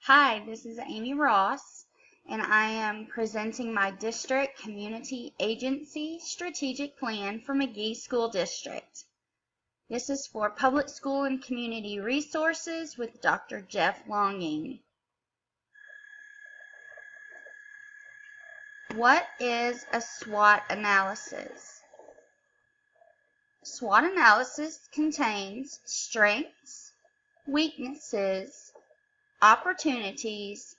Hi, this is Amy Ross, and I am presenting my District Community Agency Strategic Plan for McGehee School District. This is for Public School and Community Resources with Dr. Jeff Longing. What is a SWOT analysis? SWOT analysis contains strengths, weaknesses, opportunities,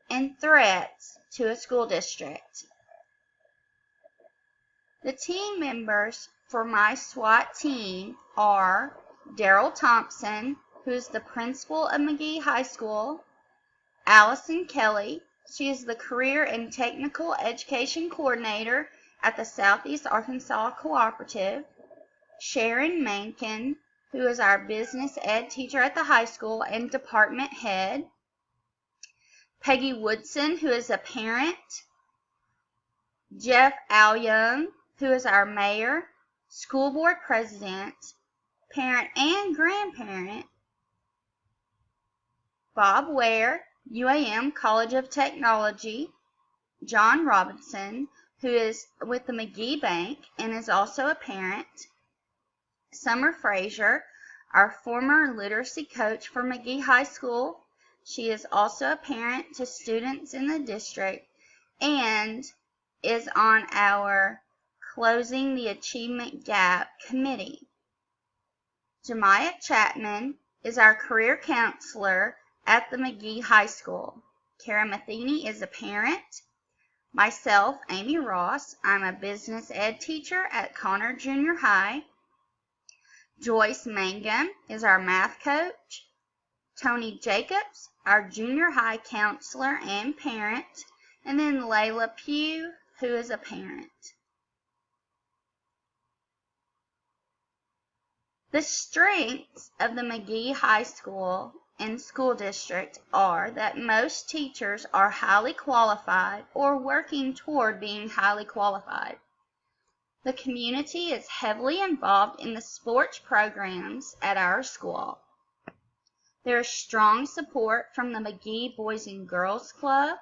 and threats to a school district. The team members for my SWOT team are Daryl Thompson, who is the principal of McGehee High School, Allison Kelly, she is the Career and Technical Education Coordinator at the Southeast Arkansas Cooperative, Sharon Mankin, who is our Business Ed teacher at the high school and department head, Peggy Woodson, who is a parent, Jeff Alyoung, who is our mayor, school board president, parent and grandparent, Bob Ware, UAM College of Technology, John Robinson, who is with the McGehee Bank and is also a parent, Summer Frazier, our former literacy coach for McGehee High School. She is also a parent to students in the district and is on our Closing the Achievement Gap Committee. Jemiah Chapman is our career counselor at the McGehee High School. Kara Matheny is a parent. Myself, Amy Ross, I'm a business ed teacher at Conner Junior High. Joyce Mangum is our math coach. Tony Jacobs, our junior high counselor and parent. And then Layla Pugh, who is a parent. The strengths of the McGehee High School and school district are that most teachers are highly qualified or working toward being highly qualified. The community is heavily involved in the sports programs at our school. There is strong support from the McGehee Boys and Girls Club.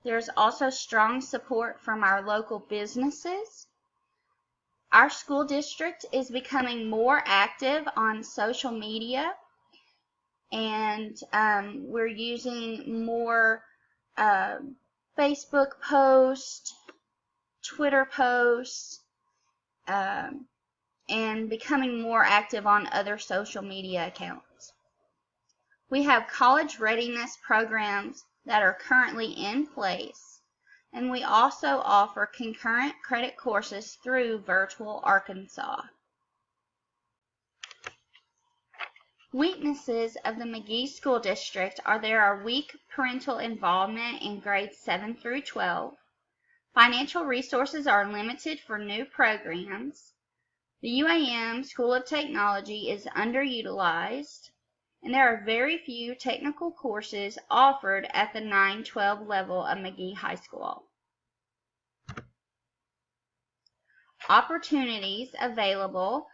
There is also strong support from our local businesses. Our school district is becoming more active on social media, and we're using more Facebook posts, Twitter posts, and becoming more active on other social media accounts. We have college readiness programs that are currently in place, and we also offer concurrent credit courses through Virtual Arkansas. Weaknesses of the McGehee School District are there are weak parental involvement in grades 7 through 12. Financial resources are limited for new programs. The UAM School of Technology is underutilized, and there are very few technical courses offered at the 9-12 level of McGehee High School. Opportunities available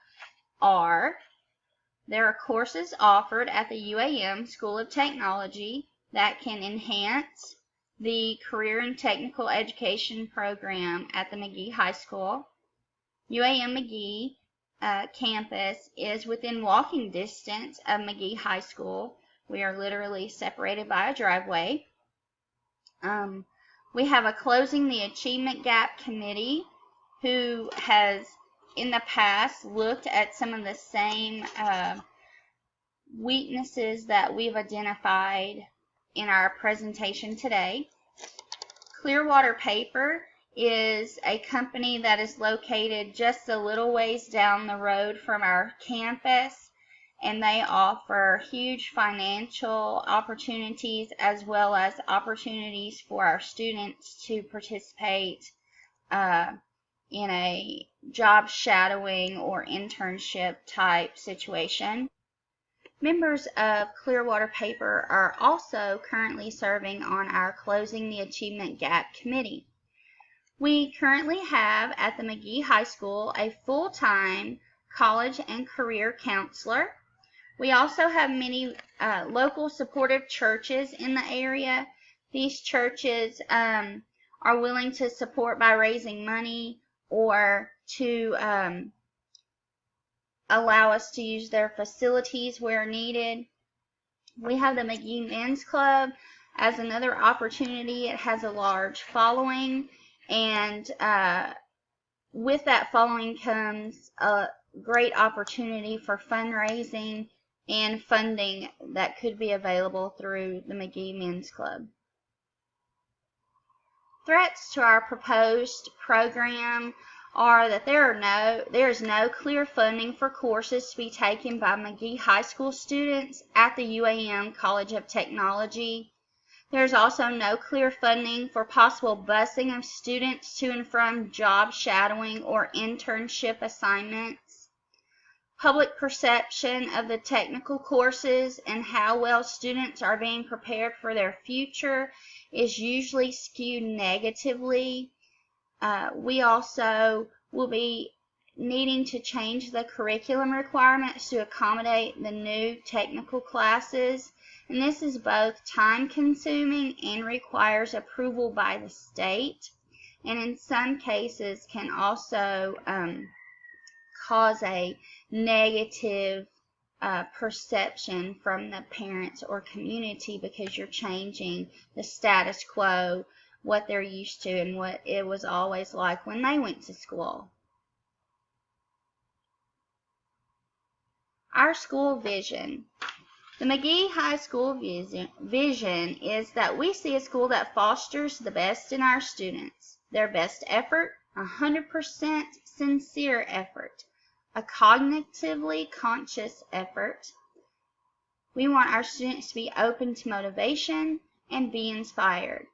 are there are courses offered at the UAM School of Technology that can enhance the Career and Technical Education program at the McGehee High School. UAM McGehee campus is within walking distance of McGehee High School. We are literally separated by a driveway. We have a Closing the Achievement Gap Committee who has in the past looked at some of the same weaknesses that we've identified in our presentation today. Clearwater Paper is a company that is located just a little ways down the road from our campus, and they offer huge financial opportunities as well as opportunities for our students to participate in a job shadowing or internship type situation. Members of Clearwater Paper are also currently serving on our Closing the Achievement Gap Committee. We currently have at the McGehee High School a full-time college and career counselor. We also have many local supportive churches in the area. These churches are willing to support by raising money or to allow us to use their facilities where needed. We have the McGehee Men's Club as another opportunity. It has a large following, and with that following comes a great opportunity for fundraising and funding that could be available through the McGehee Men's Club. Threats to our proposed program are that there is no clear funding for courses to be taken by McGehee High School students at the UAM College of Technology. There is also no clear funding for possible busing of students to and from job shadowing or internship assignments. Public perception of the technical courses and how well students are being prepared for their future is usually skewed negatively. We also will be needing to change the curriculum requirements to accommodate the new technical classes, and this is both time-consuming and requires approval by the state, and in some cases can also cause a negative perception from the parents or community because you're changing the status quo, what they're used to and what it was always like when they went to school. Our school vision. The McGehee High School vision is that we see a school that fosters the best in our students, their best effort, 100% sincere effort, a cognitively conscious effort. We want our students to be open to motivation and be inspired.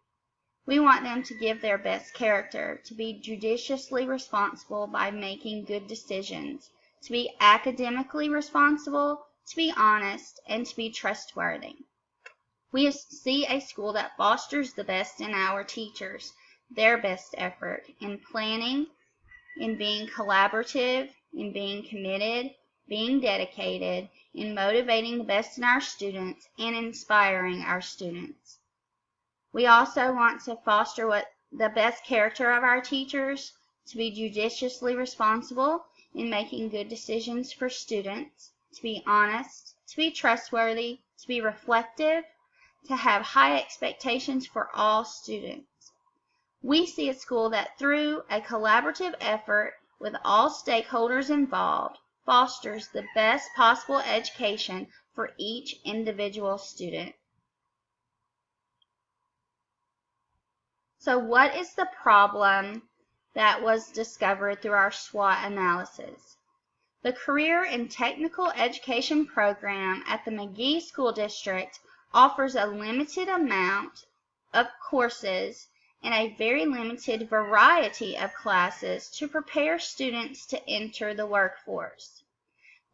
We want them to give their best character, to be judiciously responsible by making good decisions, to be academically responsible, to be honest, and to be trustworthy. We see a school that fosters the best in our teachers, their best effort in planning, in being collaborative, in being committed, being dedicated, in motivating the best in our students, and inspiring our students. We also want to foster the best character of our teachers, to be judiciously responsible in making good decisions for students, to be honest, to be trustworthy, to be reflective, to have high expectations for all students. We see a school that through a collaborative effort with all stakeholders involved fosters the best possible education for each individual student. So what is the problem that was discovered through our SWOT analysis? The Career and Technical Education Program at the McGehee School District offers a limited amount of courses and a very limited variety of classes to prepare students to enter the workforce.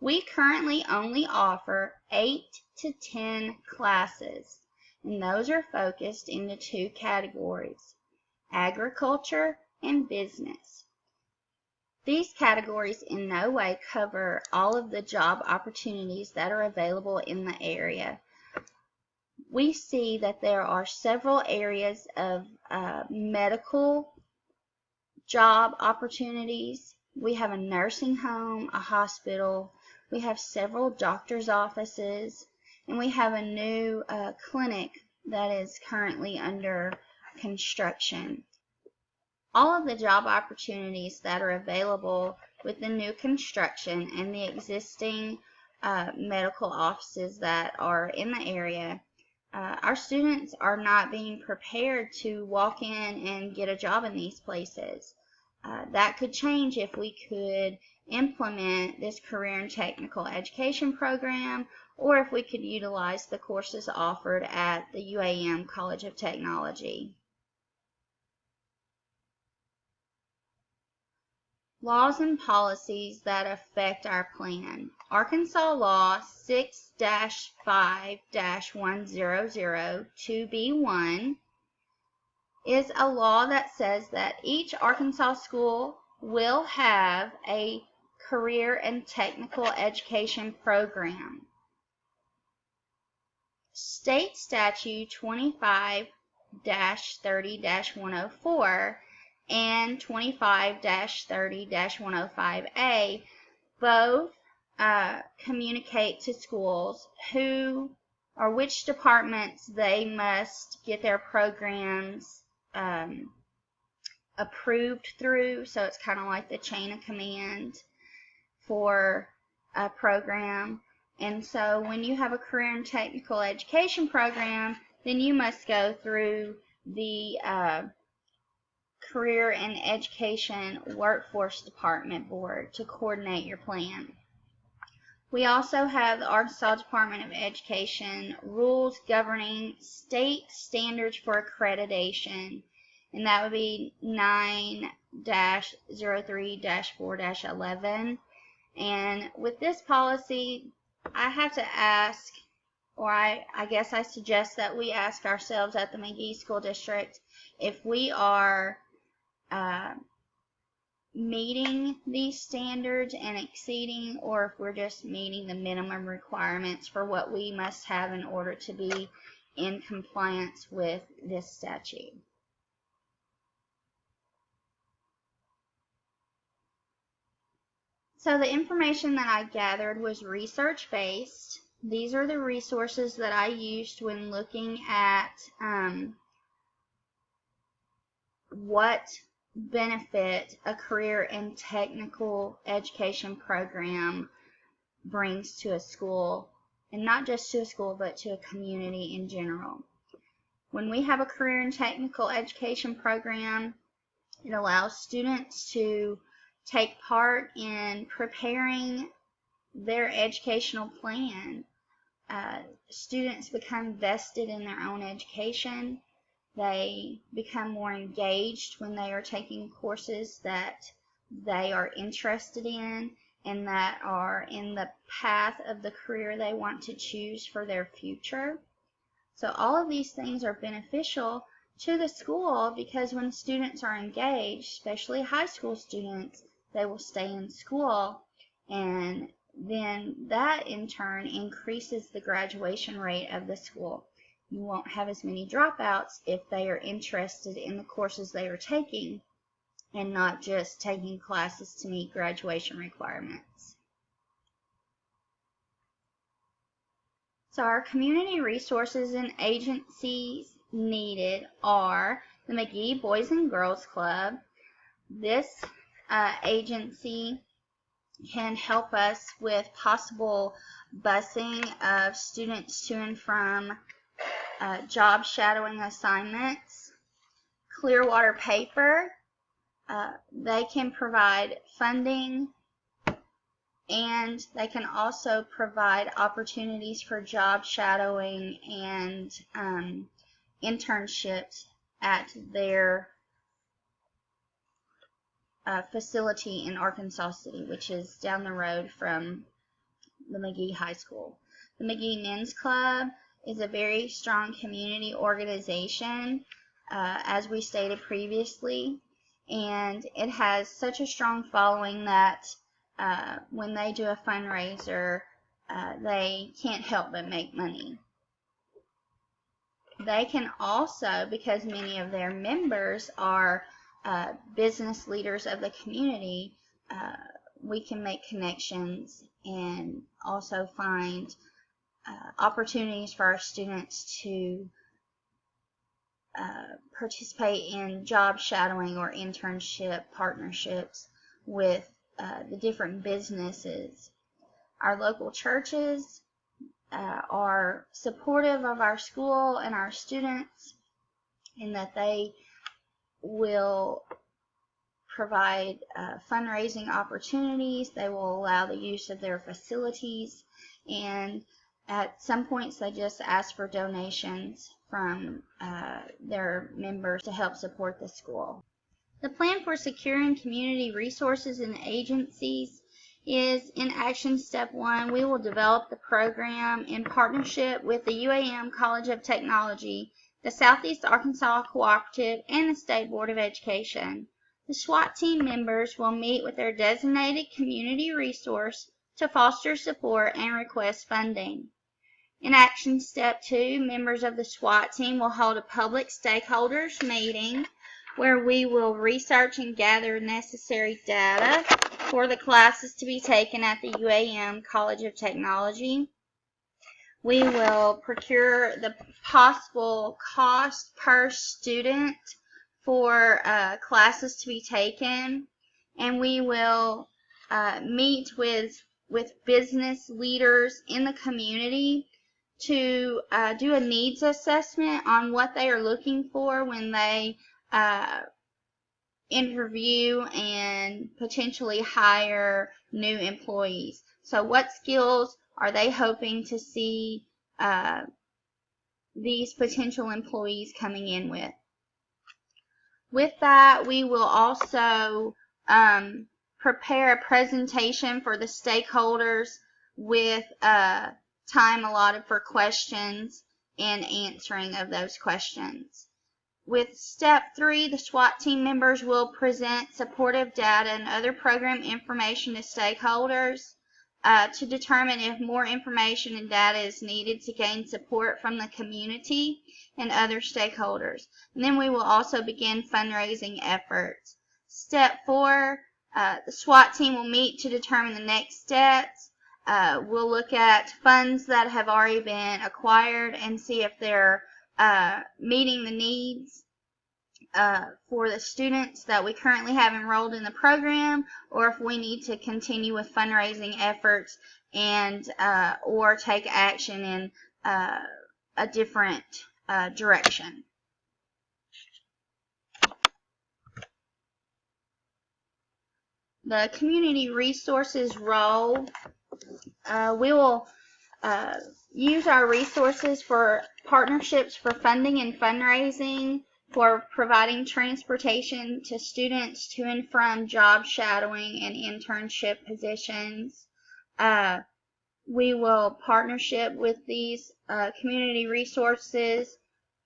We currently only offer 8 to 10 classes, and those are focused into 2 categories: agriculture and business. These categories in no way cover all of the job opportunities that are available in the area. We see that there are several areas of medical job opportunities. We have a nursing home, a hospital, we have several doctor's offices, and we have a new clinic that is currently under construction. All of the job opportunities that are available with the new construction and the existing medical offices that are in the area, our students are not being prepared to walk in and get a job in these places. That could change if we could implement this career and technical education program, or if we could utilize the courses offered at the UAM College of Technology. Laws and policies that affect our plan. Arkansas Law 6-5-100-2B1 is a law that says that each Arkansas school will have a career and technical education program. State Statute 25-30-104 and 25-30-105A both communicate to schools who or which departments they must get their programs approved through. So it's kind of like the chain of command for a program. And so when you have a career and technical education program, then you must go through the Career and Education Workforce Department Board to coordinate your plan. We also have the Arkansas Department of Education rules governing state standards for accreditation, and that would be 9-03-4-11. And with this policy, I have to ask, or I guess I suggest that we ask ourselves at the McGehee School District if we are meeting these standards and exceeding, or if we're just meeting the minimum requirements for what we must have in order to be in compliance with this statute. So the information that I gathered was research-based. These are the resources that I used when looking at what benefit a career and technical education program brings to a school, and not just to a school, but to a community in general. When we have a career and technical education program, it allows students to take part in preparing their educational plan. Students become vested in their own education. They become more engaged when they are taking courses that they are interested in and that are in the path of the career they want to choose for their future. So all of these things are beneficial to the school, because when students are engaged, especially high school students, they will stay in school, and then that in turn increases the graduation rate of the school. You won't have as many dropouts if they are interested in the courses they are taking and not just taking classes to meet graduation requirements. So our community resources and agencies needed are the McGehee Boys and Girls Club. This agency can help us with possible busing of students to and from job shadowing assignments. Clearwater Paper, they can provide funding, and they can also provide opportunities for job shadowing and internships at their facility in Arkansas City, which is down the road from the McGehee High School. The McGehee Men's Club is a very strong community organization, as we stated previously, and it has such a strong following that when they do a fundraiser, they can't help but make money. They can also, because many of their members are business leaders of the community, we can make connections and also find opportunities for our students to participate in job shadowing or internship partnerships with the different businesses. Our local churches are supportive of our school and our students, in that they will provide fundraising opportunities. They will allow the use of their facilities, and at some points they just ask for donations from their members to help support the school. The plan for securing community resources and agencies is in action step 1. We will develop the program in partnership with the UAM College of Technology, the Southeast Arkansas Cooperative, and the State Board of Education. The SWOT team members will meet with their designated community resource to foster support and request funding. In action step 2, members of the SWOT team will hold a public stakeholders meeting where we will research and gather necessary data for the classes to be taken at the UAM College of Technology. We will procure the possible cost per student for classes to be taken, and we will meet with business leaders in the community to do a needs assessment on what they are looking for when they interview and potentially hire new employees. So what skills are they hoping to see these potential employees coming in with? With that, we will also prepare a presentation for the stakeholders with time allotted for questions and answering of those questions. With step 3, the SWOT team members will present supportive data and other program information to stakeholders to determine if more information and data is needed to gain support from the community and other stakeholders. And then we will also begin fundraising efforts. Step 4, the SWOT team will meet to determine the next steps. We'll look at funds that have already been acquired and see if they're meeting the needs for the students that we currently have enrolled in the program, or if we need to continue with fundraising efforts and or take action in a different direction. The community resources role, we will use our resources for partnerships for funding and fundraising, for providing transportation to students to and from job shadowing and internship positions. We will partnership with these community resources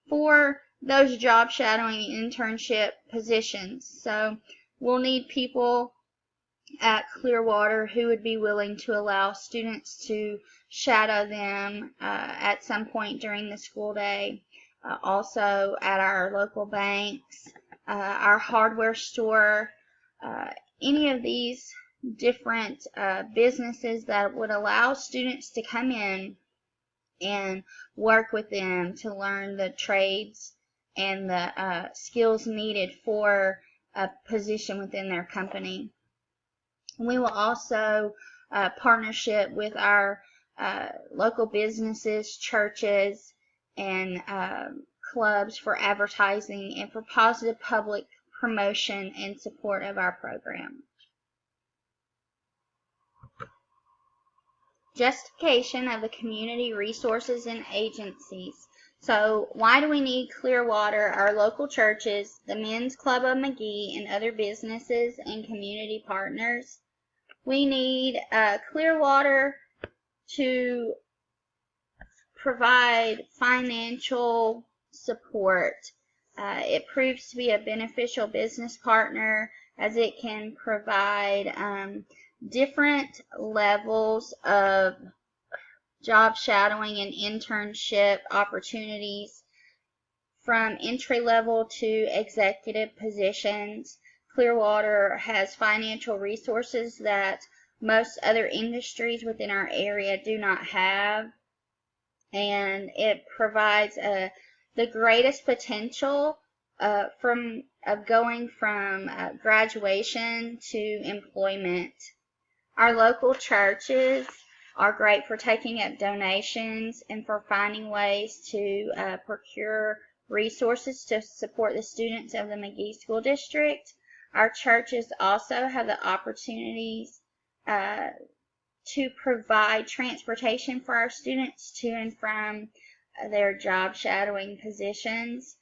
for those job shadowing and internship positions. So we'll need people at Clearwater who would be willing to allow students to shadow them at some point during the school day. Also at our local banks, our hardware store, any of these different businesses that would allow students to come in and work with them to learn the trades and the skills needed for a position within their company. We will also partnership with our local businesses, churches, and clubs for advertising and for positive public promotion and support of our program. Justification of the community resources and agencies. So why do we need Clearwater, our local churches, the Men's Club of McGehee, and other businesses and community partners? We need Clearwater to provide financial support. It proves to be a beneficial business partner as it can provide different levels of job shadowing and internship opportunities from entry level to executive positions. Clearwater has financial resources that most other industries within our area do not have, and it provides the greatest potential of going from graduation to employment. Our local churches are great for taking up donations and for finding ways to procure resources to support the students of the McGehee School District. Our churches also have the opportunities to provide transportation for our students to and from their job shadowing positions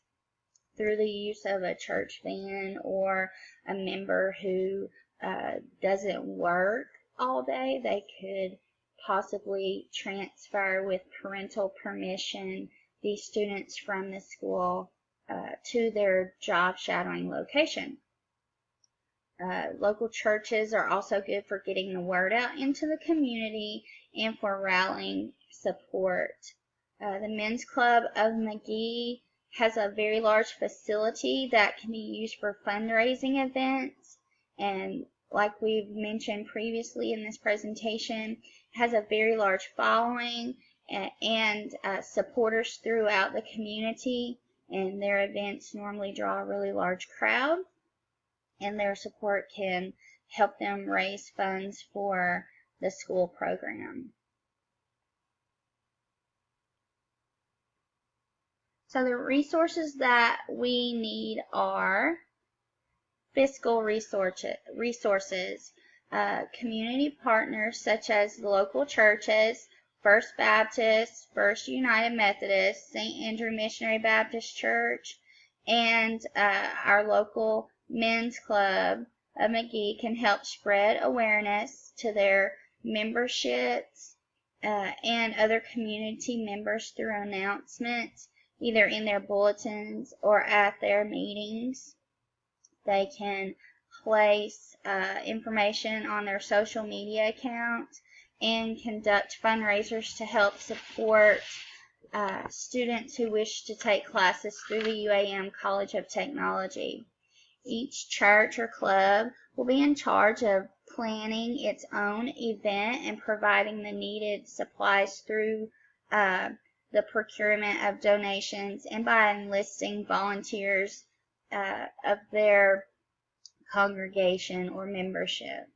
through the use of a church van or a member who doesn't work all day. They could possibly transfer with parental permission these students from the school to their job shadowing location. Local churches are also good for getting the word out into the community and for rallying support The Men's Club of McGehee has a very large facility that can be used for fundraising events, and like we've mentioned previously in this presentation, has a very large following and supporters throughout the community, and their events normally draw a really large crowd, and their support can help them raise funds for the school program. So the resources that we need are fiscal resources, community partners such as the local churches, First Baptist, First United Methodist, St. Andrew Missionary Baptist Church, and our local men's club of McGehee can help spread awareness to their memberships and other community members through announcements, either in their bulletins or at their meetings. They can place information on their social media accounts and conduct fundraisers to help support students who wish to take classes through the UAM College of Technology. Each church or club will be in charge of planning its own event and providing the needed supplies through the procurement of donations and by enlisting volunteers of their congregation or membership.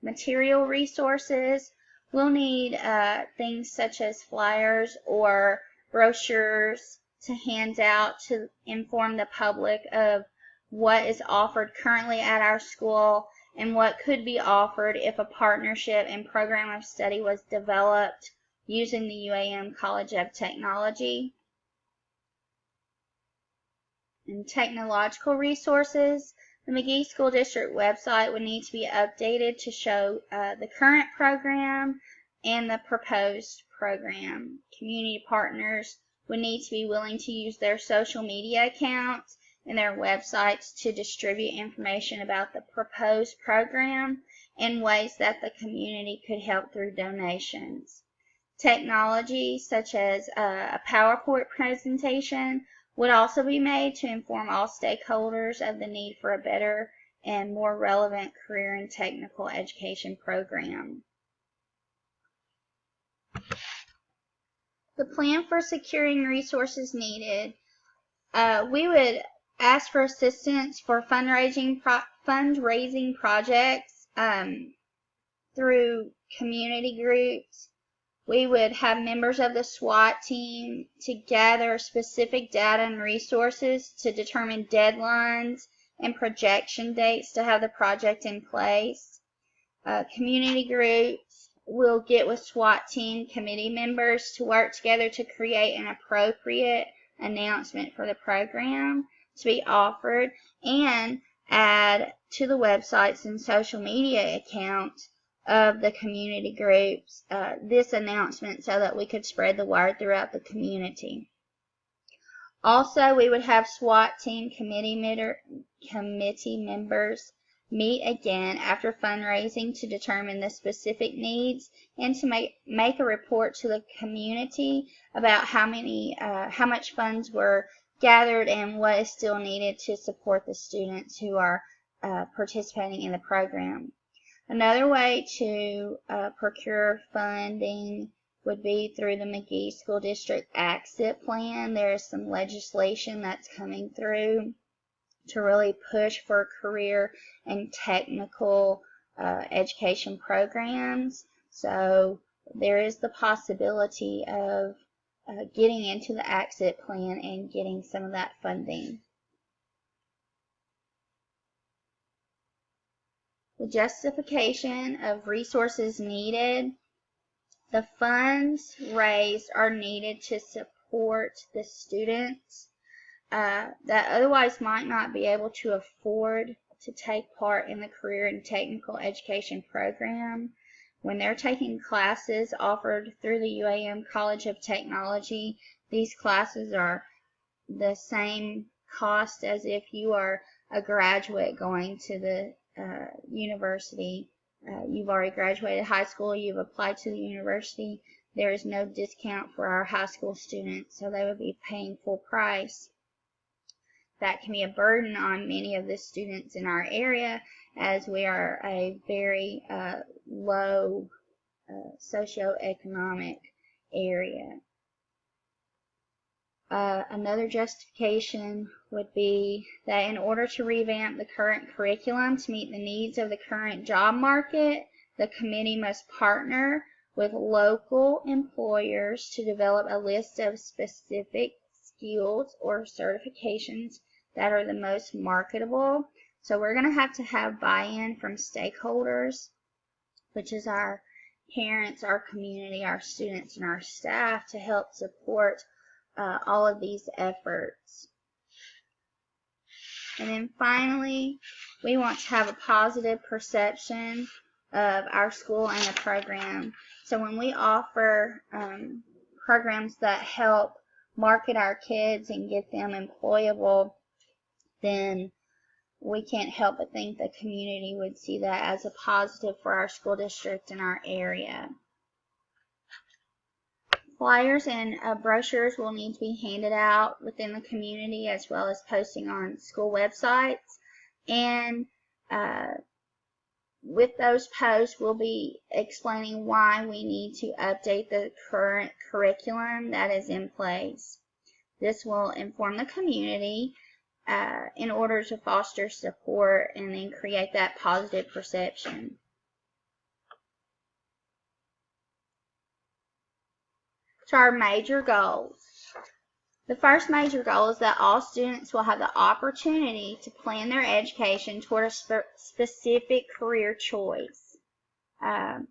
Material resources. We'll need things such as flyers or brochures to hand out to inform the public of what is offered currently at our school and what could be offered if a partnership and program of study was developed using the UAM College of Technology. And technological resources. The McGehee School District website would need to be updated to show the current program and the proposed program. Community partners would need to be willing to use their social media accounts and their websites to distribute information about the proposed program and ways that the community could help through donations. Technology, such as a PowerPoint presentation, would also be made to inform all stakeholders of the need for a better and more relevant career and technical education program. The plan for securing resources needed. We would ask for assistance for fundraising projects through community groups. We would have members of the SWOT team to gather specific data and resources to determine deadlines and projection dates to have the project in place. Community groups will get with SWOT team committee members to work together to create an appropriate announcement for the program to be offered and add to the websites and social media accounts of the community groups this announcement so that we could spread the word throughout the community. Also, we would have SWOT team committee members meet again after fundraising to determine the specific needs and to make a report to the community about how much funds were gathered and what is still needed to support the students who are participating in the program. Another way to procure funding would be through the McGehee School District Exit Plan. There is some legislation that's coming through to really push for career and technical education programs. So there is the possibility of getting into the Exit Plan and getting some of that funding. The justification of resources needed. The funds raised are needed to support the students that otherwise might not be able to afford to take part in the career and technical education program. When they're taking classes offered through the UAM College of Technology, these classes are the same cost as if you are a graduate going to the university you've already graduated high school, you've applied to the university, there is no discount for our high school students, so they would be paying full price. That can be a burden on many of the students in our area, as we are a very low socioeconomic area. Another justification would be that in order to revamp the current curriculum to meet the needs of the current job market, the committee must partner with local employers to develop a list of specific skills or certifications that are the most marketable. So we're going to have buy-in from stakeholders, which is our parents, our community, our students, and our staff, to help support all of these efforts. And then finally, we want to have a positive perception of our school and the program. So when we offer programs that help market our kids and get them employable, then we can't help but think the community would see that as a positive for our school district and our area. Flyers and brochures will need to be handed out within the community, as well as posting on school websites. And with those posts, we'll be explaining why we need to update the current curriculum that is in place. This will inform the community in order to foster support and then create that positive perception. So our major goals. The first major goal is that all students will have the opportunity to plan their education toward a specific career choice. I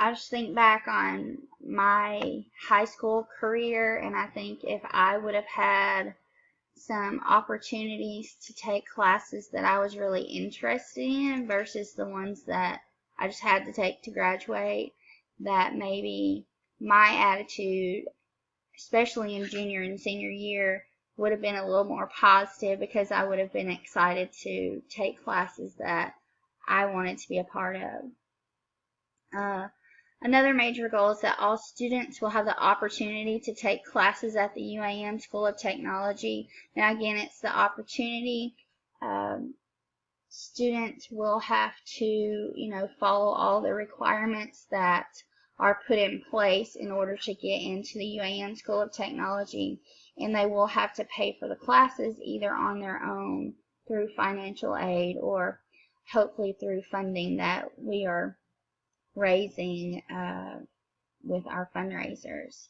just think back on my high school career, and I think if I would have had some opportunities to take classes that I was really interested in versus the ones that I just had to take to graduate, that maybe my attitude, especially in junior and senior year, would have been a little more positive, because I would have been excited to take classes that I wanted to be a part of. Another major goal is that all students will have the opportunity to take classes at the UAM School of Technology. Now again, it's the opportunity. Students will have to, follow all the requirements that are put in place in order to get into the UAM School of Technology, and they will have to pay for the classes either on their own through financial aid or hopefully through funding that we are raising with our fundraisers.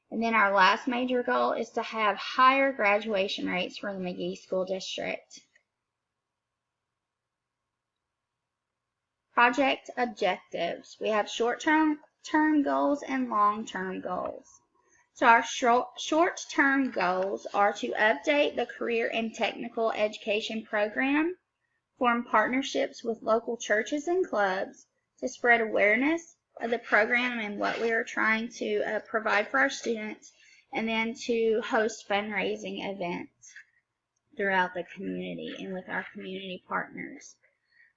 And then our last major goal is to have higher graduation rates for the McGehee School District. Project objectives. We have short-term goals and long-term goals. So our short-term goals are to update the career and technical education program, form partnerships with local churches and clubs to spread awareness of the program and what we are trying to provide for our students, and then to host fundraising events throughout the community and with our community partners.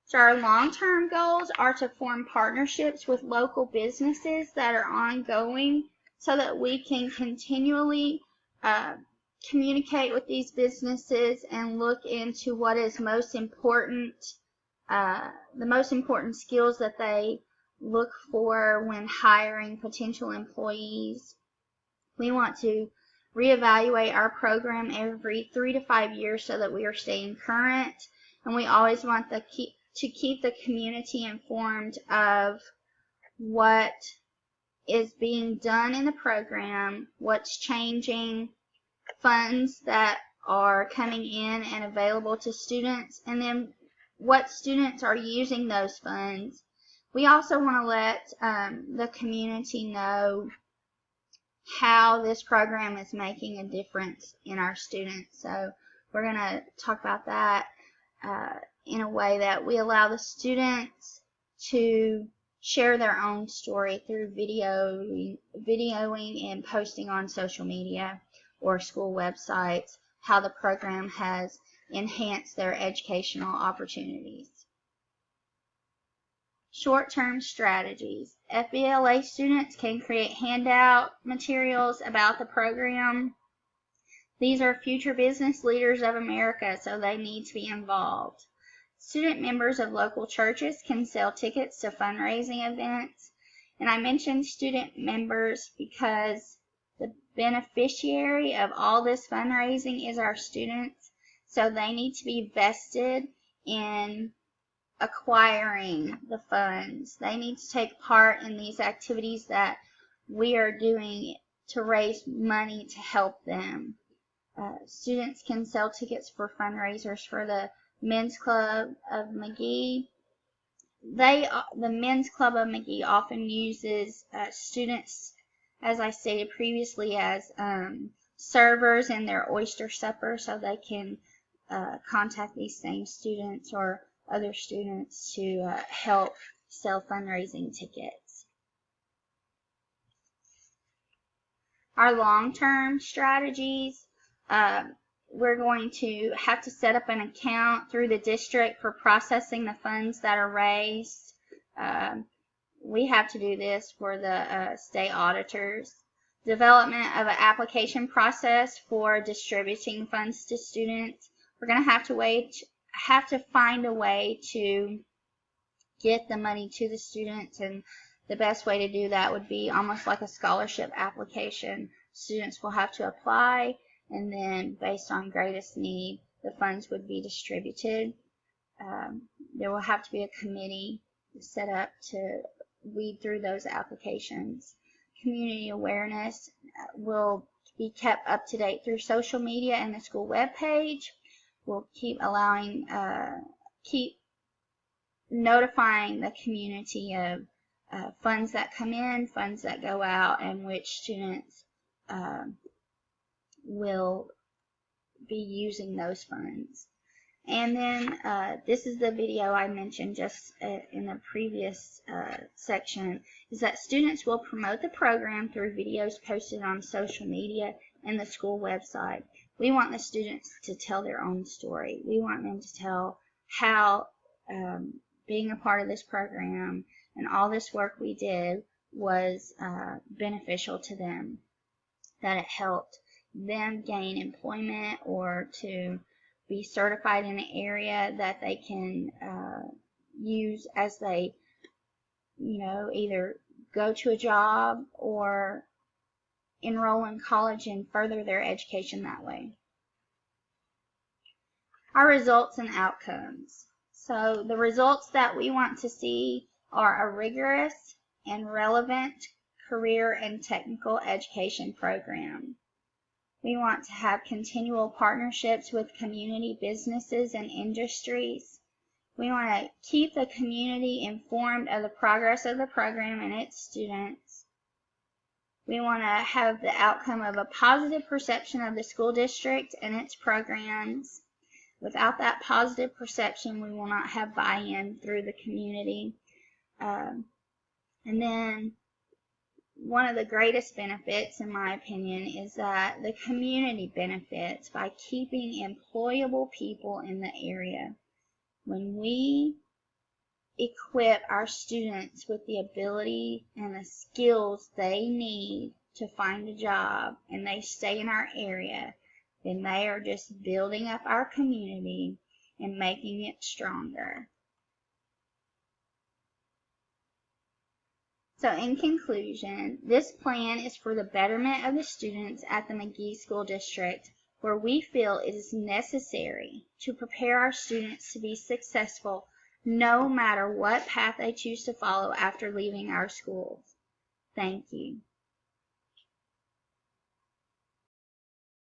So our long-term goals are to form partnerships with local businesses that are ongoing so that we can continually communicate with these businesses and look into what is most important, the most important skills that they look for when hiring potential employees. We want to reevaluate our program every 3 to 5 years so that we are staying current, and we always want to keep the community informed of what is being done in the program, what's changing, funds that are coming in and available to students, and then what students are using those funds. We also want to let the community know how this program is making a difference in our students. So we're going to talk about that in a way that we allow the students to share their own story through videoing and posting on social media or school websites how the program has enhanced their educational opportunities. Short-term strategies. FBLA students can create handout materials about the program. These are future business leaders of America, so they need to be involved. Student members of local churches can sell tickets to fundraising events. And I mentioned student members because the beneficiary of all this fundraising is our students, so they need to be vested in acquiring the funds. They need to take part in these activities that we are doing to raise money to help them. Students can sell tickets for fundraisers for the Men's Club of McGehee. The Men's Club of McGehee often uses students, as I stated previously, as servers in their oyster supper, so they can contact these same students or other students to help sell fundraising tickets. Our long-term strategies, we're going to have to set up an account through the district for processing the funds that are raised. We have to do this for the state auditors. Development of an application process for distributing funds to students. We're going to have to find a way to get the money to the students, and the best way to do that would be almost like a scholarship application. Students will have to apply, and then based on greatest need, the funds would be distributed. There will have to be a committee set up to weed through those applications. Community awareness will be kept up to date through social media and the school webpage. We'll keep notifying the community of funds that come in, funds that go out, and which students will be using those funds. And then this is the video I mentioned just in the previous section, is that students will promote the program through videos posted on social media and the school website. We want the students to tell their own story. We want them to tell how being a part of this program and all this work we did was beneficial to them, that it helped them gain employment or to be certified in an area that they can use as they, either go to a job or enroll in college and further their education that way. Our results and outcomes. So the results that we want to see are a rigorous and relevant career and technical education program. We want to have continual partnerships with community businesses and industries. We want to keep the community informed of the progress of the program and its students. We want to have the outcome of a positive perception of the school district and its programs. Without that positive perception, we will not have buy-in through the community. And then one of the greatest benefits, in my opinion, is that the community benefits by keeping employable people in the area. When we equip our students with the ability and the skills they need to find a job and they stay in our area, then they are just building up our community and making it stronger. So in conclusion, this plan is for the betterment of the students at the McGehee School District, where we feel it is necessary to prepare our students to be successful no matter what path they choose to follow after leaving our schools. Thank you.